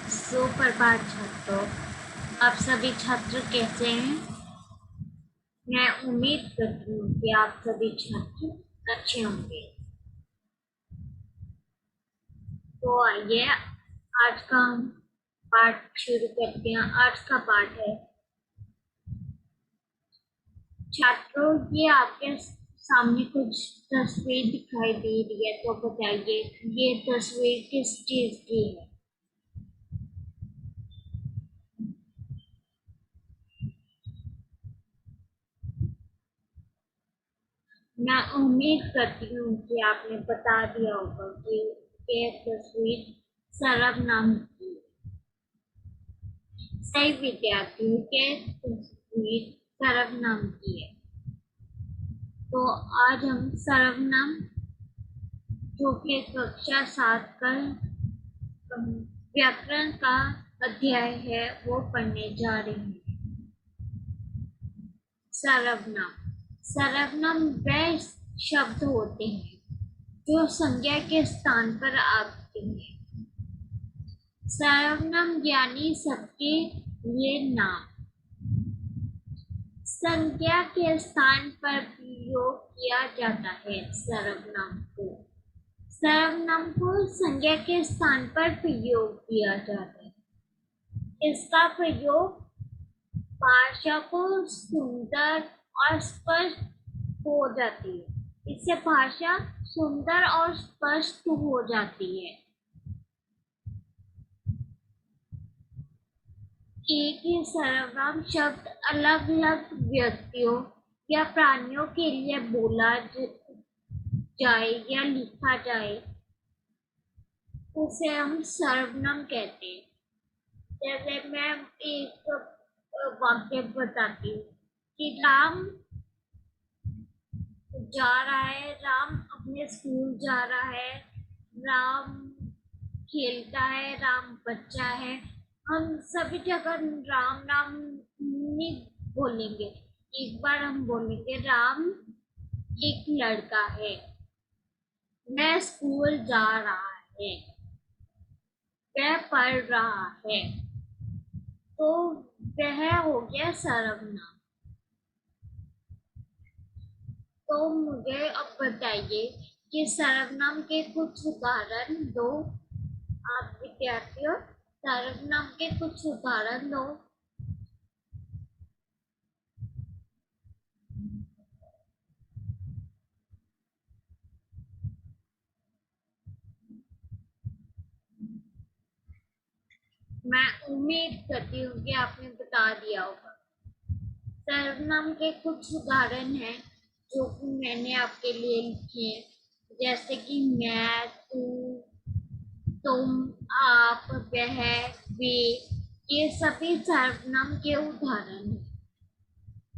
सुप्रभात छात्रों, आप सभी छात्र कैसे हैं? मैं उम्मीद करती हूँ कि आप सभी छात्र अच्छे होंगे। तो आइए आज का हम पाठ शुरू करते हैं। आज का पाठ है छात्रों, ये आपके सामने कुछ तस्वीर दिखाई दे रही है, तो बताइए ये तस्वीर किस चीज की है? मैं उम्मीद करती हूँ कि आपने बता दिया होगा कि ये तस्वीर सर्वनाम की है। सही विद्यार्थियों के तस्वीर सर्वनाम की है। तो आज हम सर्वनाम जो कि कक्षा 7 का व्याकरण का अध्याय है वो पढ़ने जा रहे हैं। सर्वनाम सर्वनाम वह शब्द होते हैं जो संज्ञा के स्थान पर आते हैं। सर्वनाम यानी सबके लिए नाम संज्ञा के स्थान पर प्रयोग किया जाता है। सर्वनाम को संज्ञा के स्थान पर प्रयोग किया जाता है। इसका प्रयोग भाषा को सुंदर और स्पष्ट हो जाती है। इससे भाषा सुंदर और स्पष्ट हो जाती है। एक ही सर्वनाम शब्द अलग अलग व्यक्तियों या प्राणियों के लिए बोला जाए या लिखा जाए उसे हम सर्वनाम कहते हैं। जैसे मैं एक वाक्य बताती हूँ कि राम जा रहा है, राम अपने स्कूल जा रहा है, राम खेलता है, राम बच्चा है। हम सभी जगह राम राम नहीं बोलेंगे। एक बार हम बोलेंगे राम एक लड़का है, वह स्कूल जा रहा है, वह पढ़ रहा है। तो वह हो गया सर्वनाम। तो मुझे अब बताइए कि सर्वनाम के कुछ उदाहरण दो। आप विद्यार्थियों सर्वनाम के कुछ उदाहरण दो। मैं उम्मीद करती हूँ कि आपने बता दिया होगा। सर्वनाम के कुछ उदाहरण हैं जो कि मैंने आपके लिए लिखे हैं, जैसे कि मैं, तू, तुम, आप, वह, वे, ये सभी सर्वनाम के उदाहरण हैं।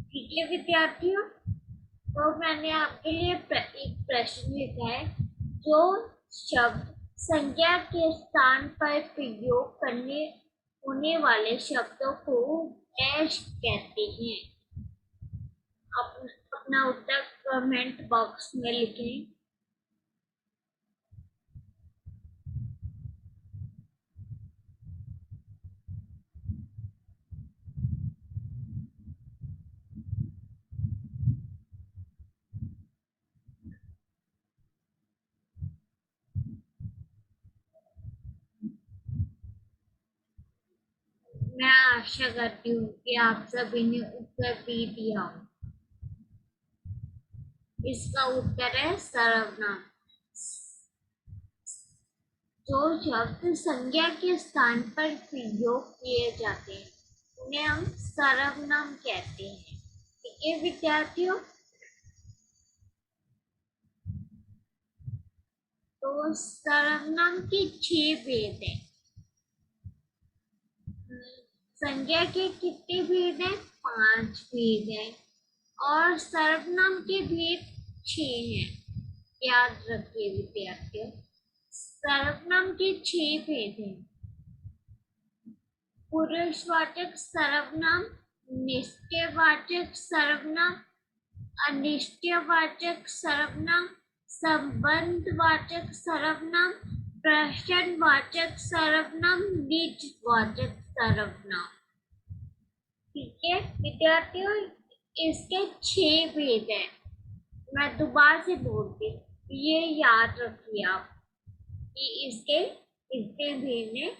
ठीक है विद्यार्थियों, तो मैंने आपके लिए एक प्रश्न लिखा है। जो शब्द संज्ञा के स्थान पर प्रयोग करने होने वाले शब्दों को डैश कहते हैं। आप अपना उत्तर कमेंट बॉक्स में लिखें। मैं आशा करती हूँ कि आप सभी ने उत्तर दे दिया हो। इसका उत्तर है सर्वनाम। जो शब्द संज्ञा के स्थान पर प्रयोग किए जाते हैं उन्हें हम सर्वनाम कहते हैं। ठीक है विद्यार्थियों, तो सर्वनाम के 6 भेद हैं। संज्ञा के कितने भेद हैं? 5 भेद हैं। और सर्वनाम के भेद 6 हैं। याद रखिए विद्यार्थियों, सर्वनाम के 6 भेद हैं। पुरुषवाचक सर्वनाम, निश्चयवाचक सर्वनाम, अनिश्चयवाचक सर्वनाम, संबंधवाचक सर्वनाम, प्रश्नवाचक सर्वनाम, निजवाचक सर्वनाम। ठीक है विद्यार्थियों, इसके 6 भेद हैं। मैं दोबारा से बोलती हूँ, ये याद रखिए आप कि इसके इतने भेद हैं।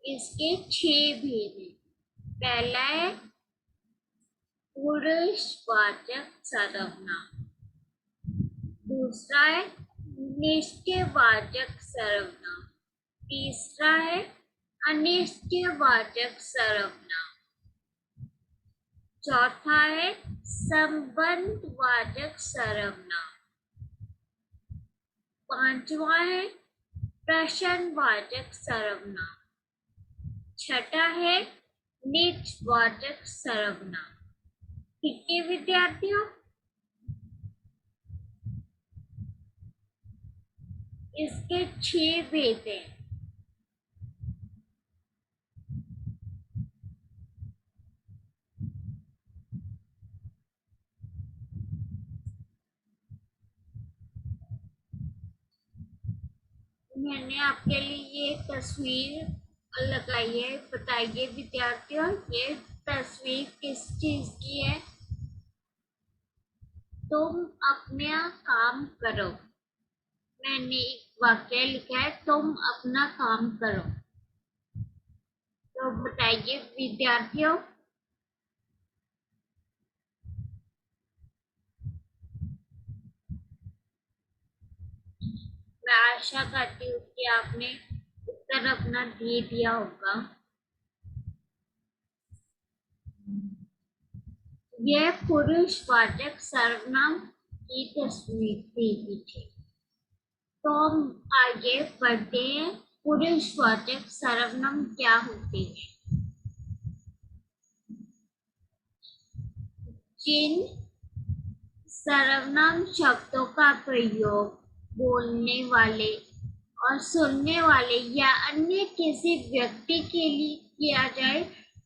इसके 6 भेद हैं। पहला है पुरुषवाचक सर्वनाम, दूसरा है निश्चयवाचक सर्वनाम, तीसरा है अनिश्चयवाचक सर्वनाम, चौथा है संबंधवाचक सर्वनाम, पांचवा है प्रश्नवाचक सर्वनाम, छठा है निजवाचक सर्वनाम। ठीक है विद्यार्थियों, इसके 6 भेद हैं। मैंने आपके लिए ये तस्वीर लगाई है। बताइए विद्यार्थियों, ये तस्वीर किस चीज की है? तुम अपना काम करो। मैंने एक वाक्य लिखा है, तुम अपना काम करो। तो बताइए विद्यार्थियों, मैं आशा करती हूँ कि आपने उत्तर अपना दे दिया होगा। यह पुरुषवाचक सर्वनाम की तस्वीर थी पीछे। तो हम आगे बढ़ते हैं। पुरुषवाचक सर्वनाम क्या होते हैं? जिन सर्वनाम शब्दों का प्रयोग बोलने वाले और सुनने वाले या अन्य किसी व्यक्ति के लिए किया जाए,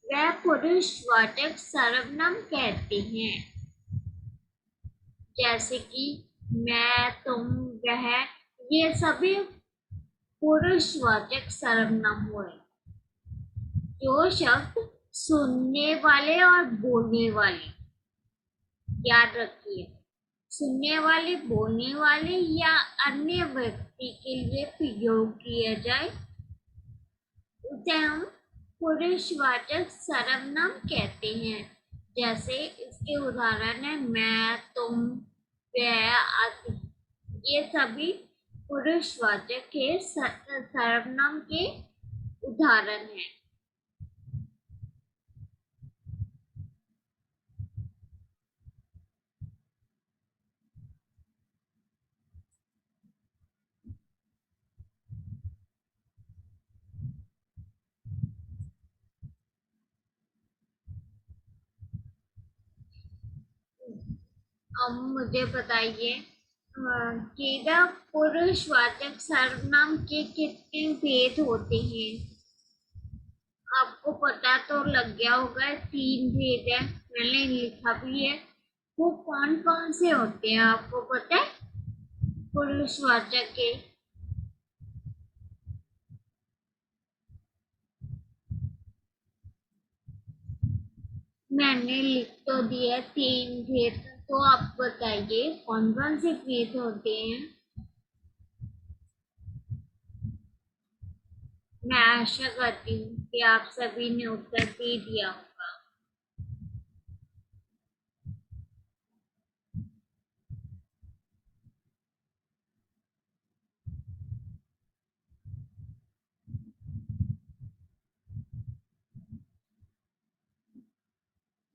वह पुरुषवाचक सर्वनाम कहते हैं। जैसे कि मैं, तुम, वह, ये सभी पुरुषवाचक सर्वनाम हुए। जो शब्द सुनने वाले और बोलने वाले, याद रखिए, सुनने वाले, बोलने वाले या अन्य व्यक्ति के लिए प्रयोग किया जाए, उसे हम पुरुषवाचक सर्वनाम कहते हैं। जैसे इसके उदाहरण है मैं, तुम, वह आदि। ये सभी पुरुषवाचक के सर्वनाम के उदाहरण हैं। अब मुझे बताइए कि पुरुषवाचक सर्वनाम के कितने भेद होते हैं? आपको पता तो लग गया होगा, 3 भेद है, मैंने लिखा भी है। वो कौन कौन से होते हैं आपको पता है पुरुषवाचक के? मैंने लिख तो दिया 3 भेद, तो आप बताइए कौन कौन से भेद होते हैं? मैं आशा करती हूँ कि आप सभी ने उत्तर दे दिया होगा।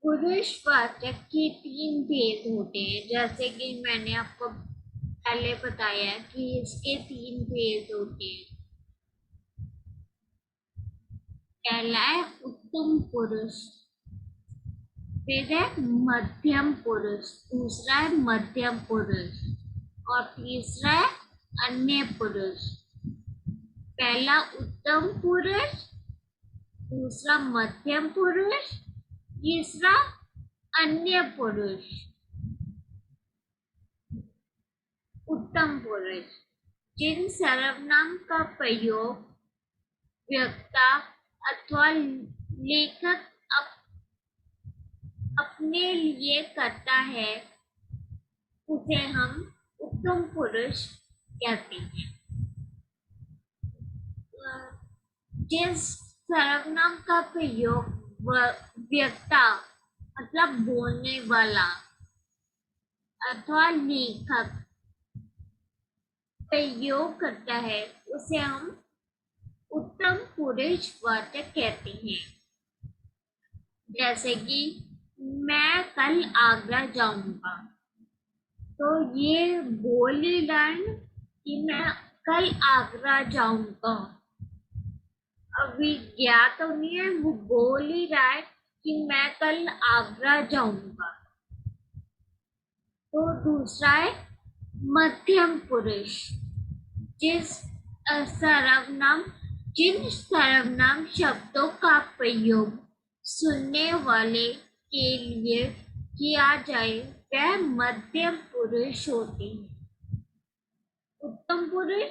पुरुषवाचक के 3 भेद होते हैं, जैसे कि मैंने आपको पहले बताया कि इसके 3 भेद होते हैं। पहला है उत्तम पुरुष, फिर है मध्यम पुरुष, दूसरा है मध्यम पुरुष और तीसरा है अन्य पुरुष। पहला उत्तम पुरुष, दूसरा मध्यम पुरुष, तीसरा अन्य पुरुष। उत्तम पुरुष जिन सर्वनाम का प्रयोग वक्ता अथवा लेखक अपने लिए करता है उसे हम उत्तम पुरुष कहते हैं। जिस सर्वनाम का प्रयोग वक्ता मतलब बोलने वाला अथवा लेखक प्रयोग करता है उसे हम उत्तम पुरुष वाचक कहते हैं। जैसे कि मैं कल आगरा जाऊंगा, तो ये बोली लाइन कि मैं कल आगरा जाऊंगा, अभी गया तो नहीं है, वो बोल ही रहा है कि मैं कल आगरा जाऊंगा। तो दूसरा है मध्यम पुरुष, जिन सर्वनाम शब्दों का प्रयोग सुनने वाले के लिए किया जाए वह मध्यम पुरुष होते हैं। उत्तम पुरुष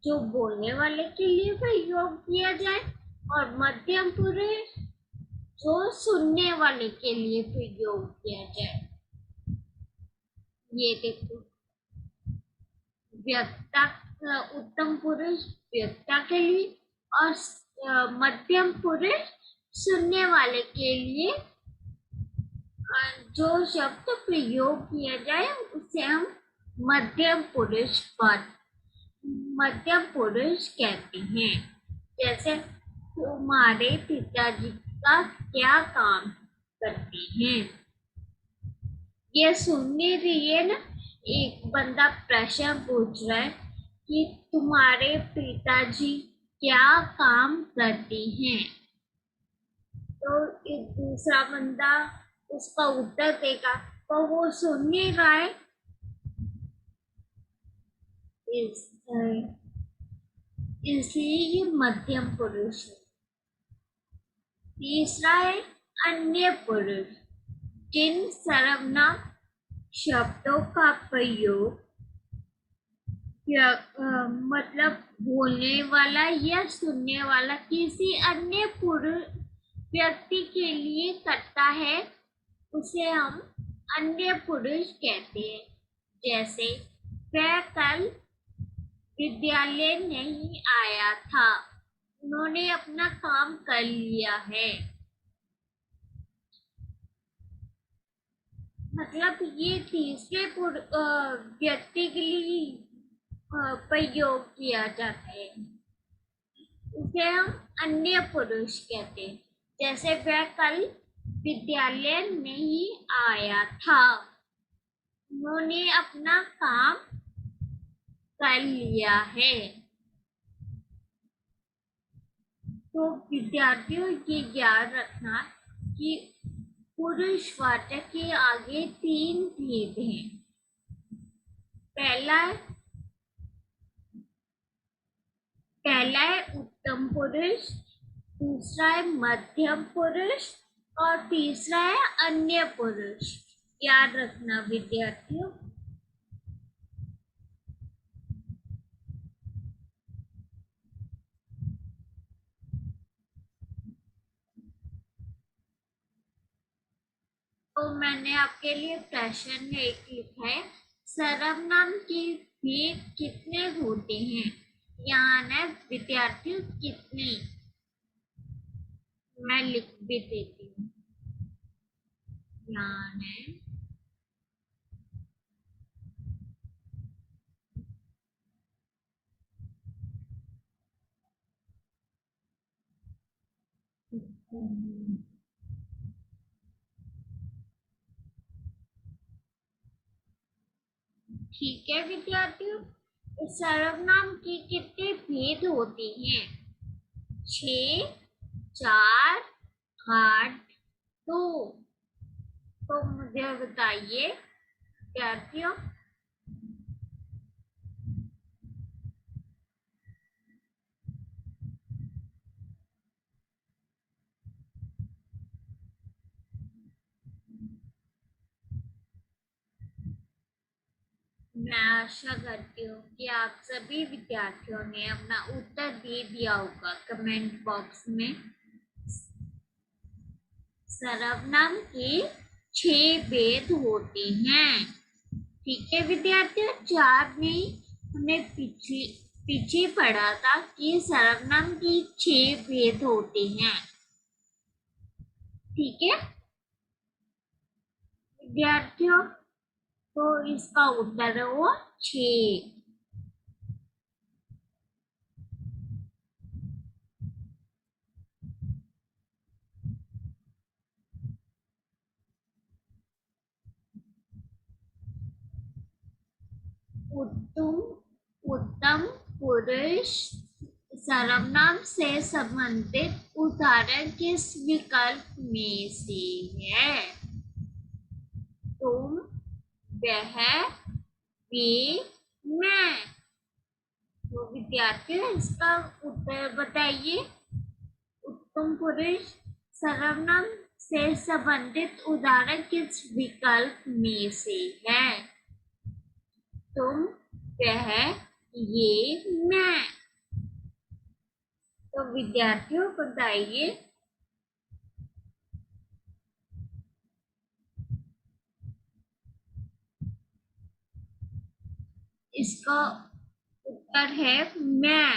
जो बोलने वाले के लिए प्रयोग किया जाए और मध्यम पुरुष जो सुनने वाले के लिए प्रयोग किया जाए। ये देखो, वक्ता उत्तम पुरुष वक्ता के लिए और मध्यम पुरुष सुनने वाले के लिए जो शब्द प्रयोग किया जाए उसे हम मध्यम पुरुष कहते हैं। जैसे तुम्हारे पिताजी का क्या काम करते हैं। ये सुनने रही है ना, एक बंदा प्रश्न पूछ रहा है कि तुम्हारे पिताजी क्या काम करते हैं, तो एक दूसरा बंदा उसका उत्तर देगा, तो वो सुन नहीं रहा है, इसलिए ये मध्यम पुरुष है। तीसरा है अन्य पुरुष, जिन सर्वनाम शब्दों का प्रयोग मतलब बोलने वाला या सुनने वाला किसी अन्य व्यक्ति के लिए करता है उसे हम अन्य पुरुष कहते हैं। जैसे वह कल विद्यालय नहीं आया था, उन्होंने अपना काम कर लिया है। मतलब ये तीसरे व्यक्ति के लिए प्रयोग किया जाता है, उसे हम अन्य पुरुष कहते हैं। जैसे वह कल विद्यालय नहीं आया था, उन्होंने अपना काम कर लिया है। तो विद्यार्थियों ये याद रखना कि पुरुषवाचक के आगे 3 भेद हैं। पहला है उत्तम पुरुष, दूसरा है मध्यम पुरुष और तीसरा है अन्य पुरुष। याद रखना विद्यार्थियों। तो मैंने आपके लिए प्रश्न में एक लिखा है, सर्वनाम के भेद कितने होते हैं। यहाँ है विद्यार्थियों कितने, मैं लिख भी देती हूँ। यहाँ है ठीक है विद्यार्थियों, इस सर्वनाम के कितने भेद होते हैं। 6, 4, 8, 2। तो मुझे बताइए विद्यार्थियों। मैं आशा करती हूँ कि आप सभी विद्यार्थियों ने अपना उत्तर दे दिया होगा कमेंट बॉक्स में। सर्वनाम के 6 भेद होते हैं। ठीक है विद्यार्थियों, 4 में हमने पीछे पीछे पढ़ा था कि सर्वनाम के 6 भेद होते हैं। ठीक है विद्यार्थियों, तो इसका उत्तर है वो 6। उत्तम उत्तम पुरुष सर्वनाम से संबंधित उदाहरण किस विकल्प में से है? तुम, वह, वे, मैं। तो विद्यार्थियों इसका उत्तर बताइए। उत्तम पुरुष सर्वनाम से संबंधित उदाहरण किस विकल्प में से है? तुम, वह, ये, मैं। तो विद्यार्थियों बताइए। इसका उत्तर है मैं।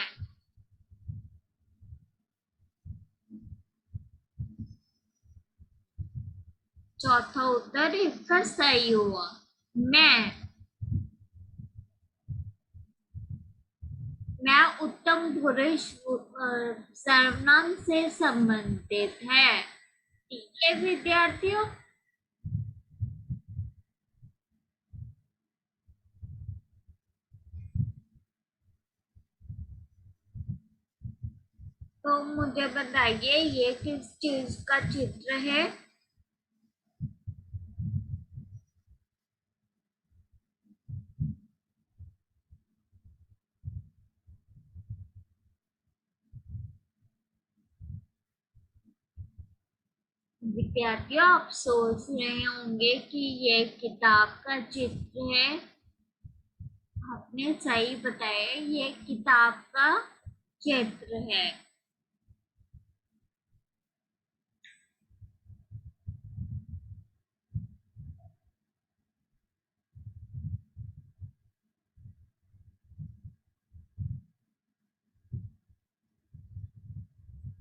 चौथा उत्तर इसका सही हुआ, मैं। मैं उत्तम पुरुष सर्वनाम से संबंधित है। ठीक है विद्यार्थियों, तो मुझे बताइए ये किस चीज का चित्र है? विद्यार्थियों आप सोच रहे होंगे कि ये किताब का चित्र है। आपने सही बताया, ये किताब का चित्र है।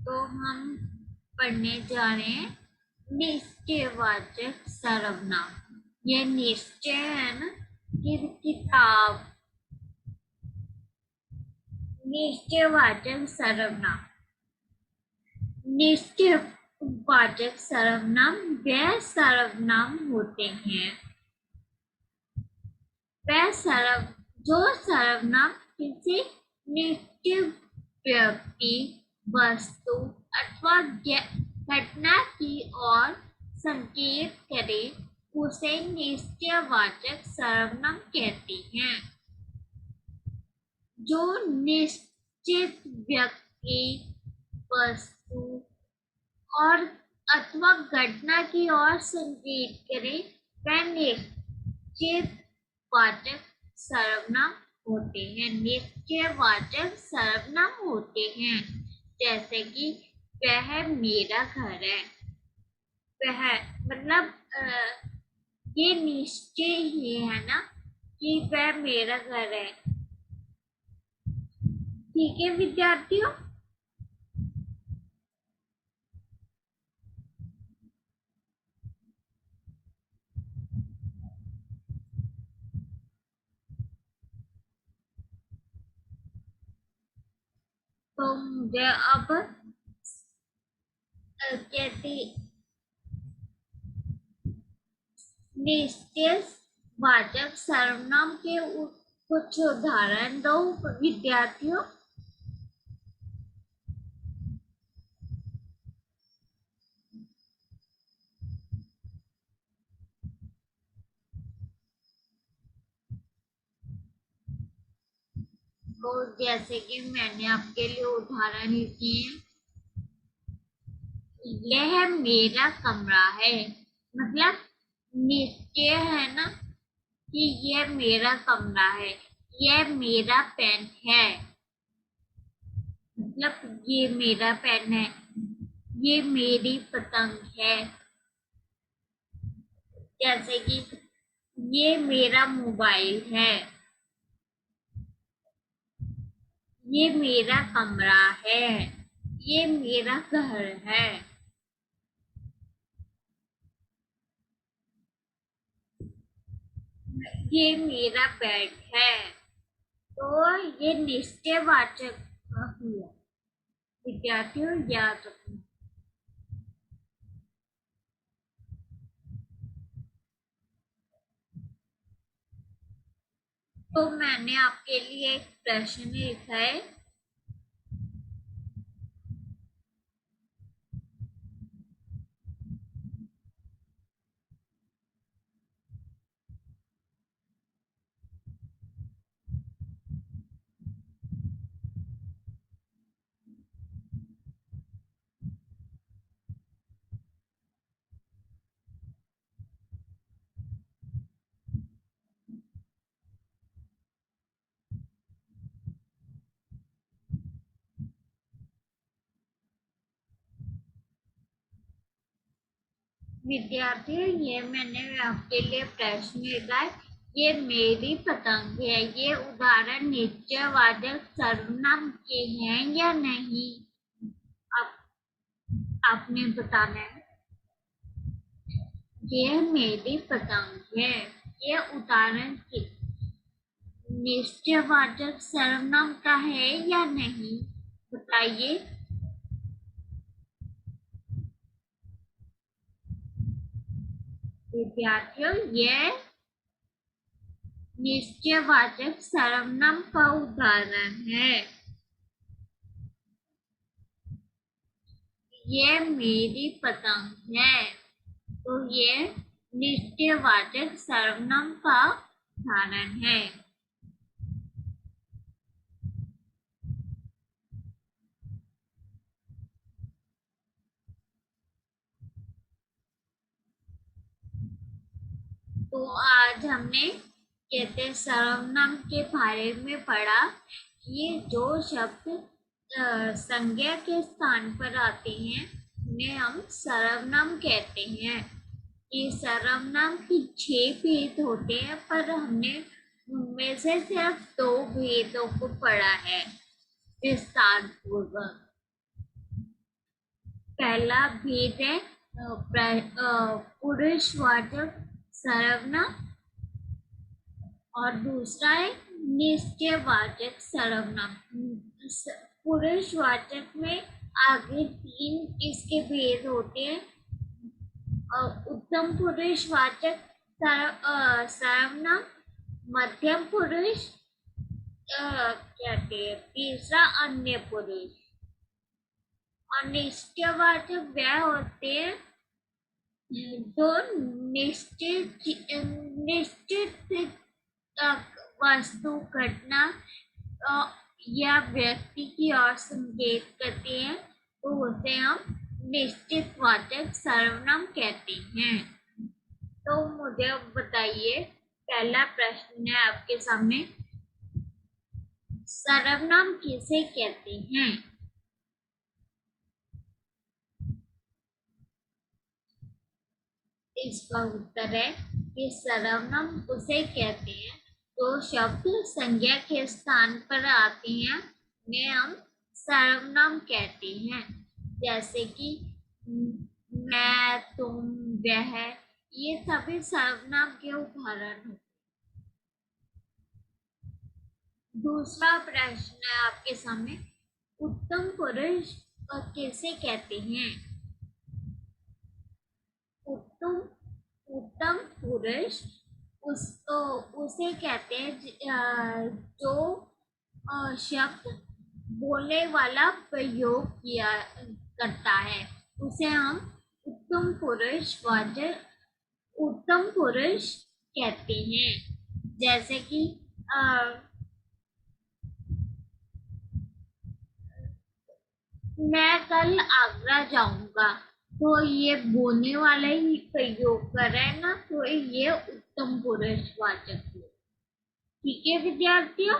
तो हम पढ़ने जा रहे हैं निश्चयवाचक सर्वनाम। ये निश्चय है ना कि किताब। निश्चयवाचक सर्वनाम, निश्चयवाचक सर्वनाम वह सर्वनाम होते हैं वह जो सर्वनाम किसी निश्चित व्यक्ति, वस्तु अथवा घटना की ओर संकेत करे उसे निश्चयवाचक सर्वनाम कहते हैं। जो निश्चित व्यक्ति, वस्तु और अथवा घटना की ओर संकेत करे वह निश्चित वाचक सर्वनाम होते हैं। निश्चयवाचक सर्वनाम होते हैं जैसे कि वह मेरा घर है। वह मतलब ये निश्चय ही है ना कि वह मेरा घर है। ठीक है विद्यार्थियों, तो मुझे अब कहती निश्चय वाचक सर्वनाम के कुछ उदाहरण दो विद्यार्थियों। तो जैसे कि मैंने आपके लिए उदाहरण लिखे हैं, यह मेरा कमरा है। मतलब निश्चय है ना कि ये मेरा कमरा है, ये मेरा पेन है। मतलब ये मेरा पेन है, ये मेरी पतंग है। जैसे कि ये मेरा मोबाइल है, ये मेरा कमरा है, ये मेरा घर है। ये मेरा बेड है। तो ये निश्चयवाचक हुआ। विद्यार्थियों याद रखना। तो मैंने आपके लिए एक प्रश्न लिखा है। विद्यार्थियों ये मैंने आपके लिए प्रश्न लिखा है। ये मेरी पतंग है, ये उदाहरण निश्चयवाचक सर्वनाम के हैं या नहीं? आप आपने बताना है। ये मेरी पतंग है, ये उदाहरण के निश्चयवाचक सर्वनाम का है या नहीं? बताइए। विद्यार्थियों ये निश्चयवाचक सर्वनाम का उदाहरण है। ये मेरी पतंग है, तो ये निश्चयवाचक सर्वनाम का उदाहरण है। तो आज हमने कहते सर्वनाम के बारे में पढ़ा कि जो शब्द संज्ञा के स्थान पर आते हैं उन्हें हम सर्वनाम कहते हैं। ये सर्वनाम के 6 भेद होते हैं, पर हमने उनमें से सिर्फ 2 भेदों को पढ़ा है विस्तार पूर्वक। पहला भेद है पुरुषवाचक सर्वनाम और दूसरा है निश्चयवाचक सर्वनाम। पुरुषवाचक में आगे 3 इसके भेद होते हैं। उत्तम पुरुषवाचक सर्वनाम, मध्यम पुरुष कहते हैं, तीसरा अन्य पुरुष। और निश्चयवाचक वह होते हैं जो निश्चित वस्तु, घटना या व्यक्ति की ओर संकेत करते हैं, तो उसे हम निश्चितवाचक सर्वनाम कहते हैं। तो मुझे बताइए, पहला प्रश्न है आपके सामने, सर्वनाम किसे कहते हैं? इसका उत्तर है कि सर्वनाम उसे कहते हैं जो शब्द संज्ञा के स्थान पर आते हैं उन्हें हम सर्वनाम कहते हैं। जैसे कि मैं, तुम, वह, ये सभी सर्वनाम के उदाहरण हैं। दूसरा प्रश्न है आपके सामने, उत्तम पुरुष किसे कहते हैं? उत्तम उत्तम पुरुष उसे कहते हैं जो शब्द बोलने वाला प्रयोग किया करता है, उसे हम उत्तम पुरुष कहते हैं। जैसे कि मैं कल आगरा जाऊंगा, तो ये बोलने वाला ही प्रयोग कर रहा है ना, तो ये उत्तम पुरुषवाचक लोग। ठीक है विद्यार्थियों,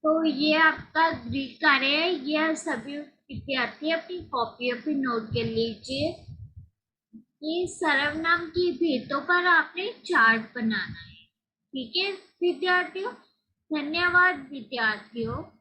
तो ये आपका ग्रीक कार्य है, यह सभी विद्यार्थी अपनी कॉपी पे नोट कर लीजिए। ये सर्वनाम की भेदों पर आपने चार्ट बनाना है। ठीक है विद्यार्थियों, धन्यवाद विद्यार्थियों।